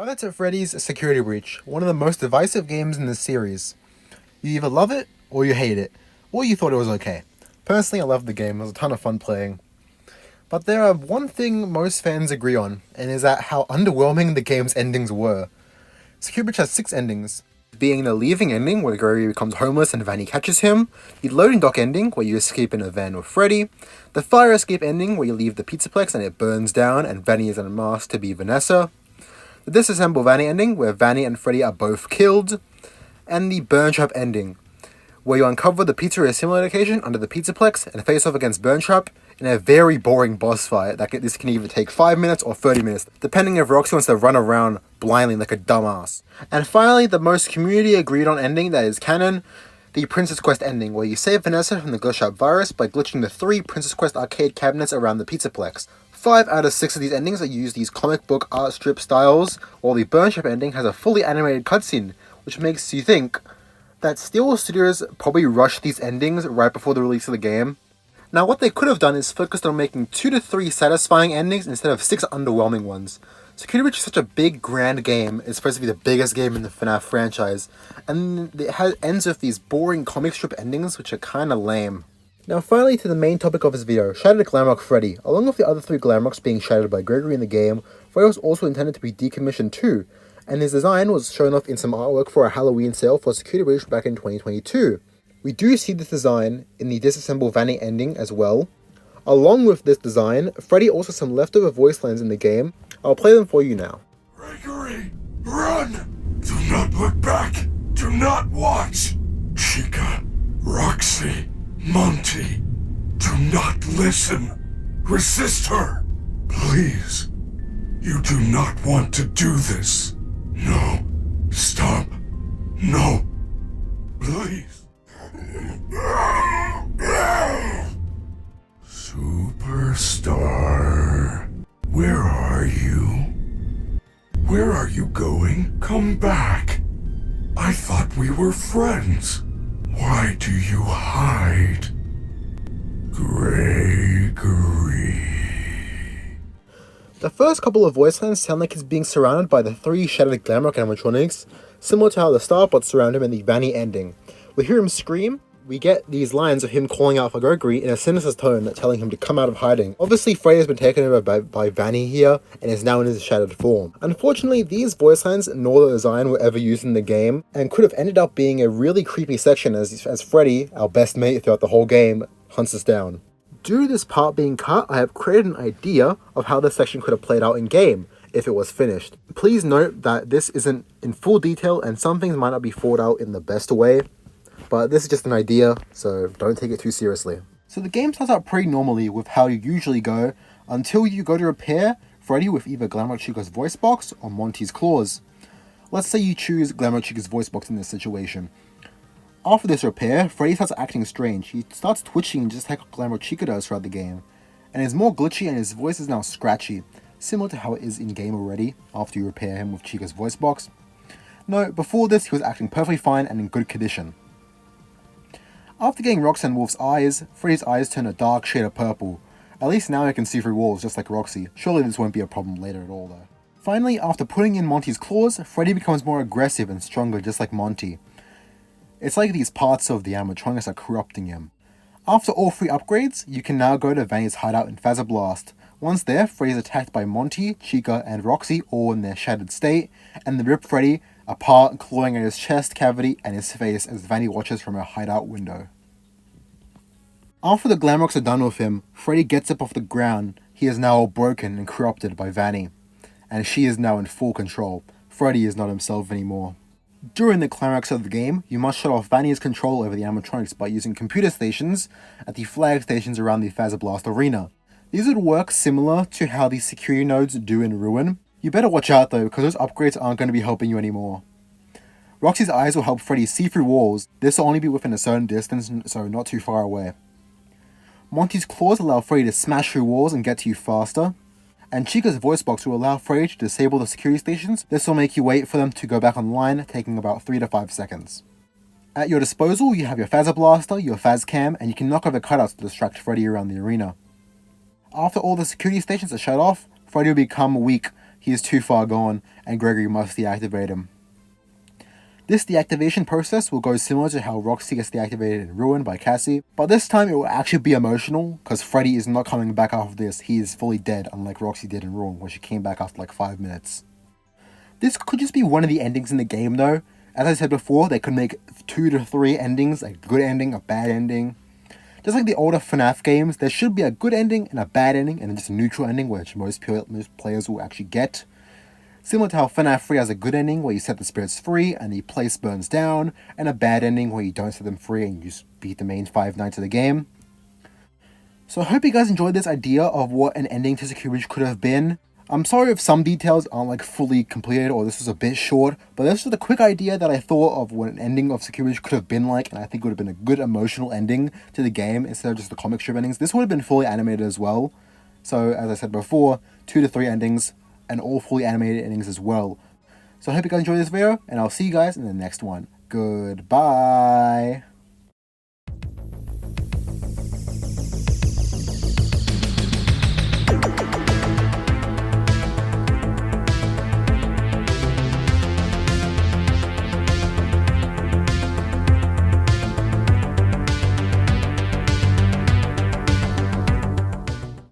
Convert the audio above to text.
Five Nights at Freddy's Security Breach, one of the most divisive games in the series. You either love it, or you hate it, or you thought it was okay. Personally, I loved the game, it was a ton of fun playing. But there are one thing most fans agree on, and is that how underwhelming the game's endings were. Security Breach has 6 endings, being the leaving ending, where Gregory becomes homeless and Vanny catches him, the loading dock ending, where you escape in a van with Freddy, the fire escape ending, where you leave the Pizzaplex and it burns down and Vanny is unmasked to be Vanessa, the Disassemble Vanny ending, where Vanny and Freddy are both killed, and the Burn Trap ending, where you uncover the Pizzeria Simulator location under the Pizzaplex and face off against Burn Trap in a very boring boss fight this can either take 5 minutes or 30 minutes, depending if Roxy wants to run around blindly like a dumbass. And finally, the most community agreed on ending that is canon, the Princess Quest ending, where you save Vanessa from the Glitch Up virus by glitching the 3 Princess Quest arcade cabinets around the Pizzaplex. 5 out of 6 of these endings use these comic book art strip styles, while the Burn Trap ending has a fully animated cutscene, which makes you think that Steel Studios probably rushed these endings right before the release of the game. Now, what they could have done is focused on making 2 to 3 satisfying endings instead of 6 underwhelming ones. Security Breach is such a big, grand game, it's supposed to be the biggest game in the FNAF franchise, and it ends with these boring comic strip endings which are kinda lame. Now finally to the main topic of this video, Shattered Glamrock Freddy. Along with the other 3 Glamrocks being shattered by Gregory in the game, Freddy was also intended to be decommissioned too, and his design was shown off in some artwork for a Halloween sale for Security Breach back in 2022. We do see this design in the Disassemble Vanny ending as well. Along with this design, Freddy also has some leftover voice lines in the game. I'll play them for you now. Gregory, run! Do not look back! Do not watch! Chica, Roxy, Monty, do not listen! Resist her! Please! You do not want to do this! No! Stop! No! Please! Superstar, where are you? Where are you going? Come back! I thought we were friends. Why do you hide? Gregory. The first couple of voice lines sound like he's being surrounded by the 3 shattered Glamrock animatronics, similar to how the Starbots surround him in the Vanny ending. We hear him scream, we get these lines of him calling out for Gregory in a sinister tone telling him to come out of hiding. Obviously Freddy has been taken over by Vanny here and is now in his shattered form. Unfortunately, these voice lines nor the design were ever used in the game and could have ended up being a really creepy section as Freddy, our best mate throughout the whole game, hunts us down. Due to this part being cut, I have created an idea of how this section could have played out in game if it was finished. Please note that this isn't in full detail and some things might not be thought out in the best way, but this is just an idea, so don't take it too seriously. So the game starts out pretty normally with how you usually go until you go to repair Freddy with either Glamrock Chica's voice box or Monty's claws. Let's say you choose Glamrock Chica's voice box in this situation. After this repair, Freddy starts acting strange. He starts twitching just like Glamrock Chica does throughout the game, and is more glitchy and his voice is now scratchy, similar to how it is in-game already after you repair him with Chica's voice box. No, before this he was acting perfectly fine and in good condition. After getting Roxanne Wolf's eyes, Freddy's eyes turn a dark shade of purple. At least now I can see through walls just like Roxy. Surely this won't be a problem later at all though. Finally, after putting in Monty's claws, Freddy becomes more aggressive and stronger just like Monty. It's like these parts of the animatronics are corrupting him. After all 3 upgrades, you can now go to Vanny's hideout in Fazablast. Once there, Freddy is attacked by Monty, Chica, and Roxy all in their shattered state, and they rip Freddy apart, clawing at his chest cavity and his face as Vanny watches from her hideout window. After the Glamrocks are done with him, Freddy gets up off the ground. He is now all broken and corrupted by Vanny, and she is now in full control. Freddy is not himself anymore. During the climax of the game, you must shut off Vanny's control over the animatronics by using computer stations at the flag stations around the Fazablast arena. These would work similar to how the security nodes do in Ruin. You better watch out though, because those upgrades aren't going to be helping you anymore. Roxy's eyes will help Freddy see through walls. This will only be within a certain distance, so not too far away. Monty's claws allow Freddy to smash through walls and get to you faster. And Chica's voice box will allow Freddy to disable the security stations. This will make you wait for them to go back online, taking about 3 to 5 seconds. At your disposal, you have your Fazablaster, your Fazcam, and you can knock over cutouts to distract Freddy around the arena. After all the security stations are shut off, Freddy will become weak he is too far gone, and Gregory must deactivate him. This deactivation process will go similar to how Roxy gets deactivated in Ruin by Cassie, but this time it will actually be emotional, because Freddy is not coming back after this. He is fully dead, unlike Roxy did in Ruin, where she came back after like 5 minutes. This could just be one of the endings in the game though. As I said before, they could make 2 to 3 endings, a good ending, a bad ending. Just like the older FNAF games, there should be a good ending and a bad ending, and then just a neutral ending, which most players will actually get. Similar to how FNAF 3 has a good ending where you set the spirits free and the place burns down, and a bad ending where you don't set them free and you just beat the main 5 nights of the game. So I hope you guys enjoyed this idea of what an ending to Security could have been. I'm sorry if some details aren't like fully completed or this was a bit short, but this was a quick idea that I thought of what an ending of Security could have been like, and I think it would have been a good emotional ending to the game instead of just the comic strip endings. This would have been fully animated as well. So as I said before, 2 to 3 endings, and all fully animated endings as well. So I hope you guys enjoyed this video, and I'll see you guys in the next one. Goodbye!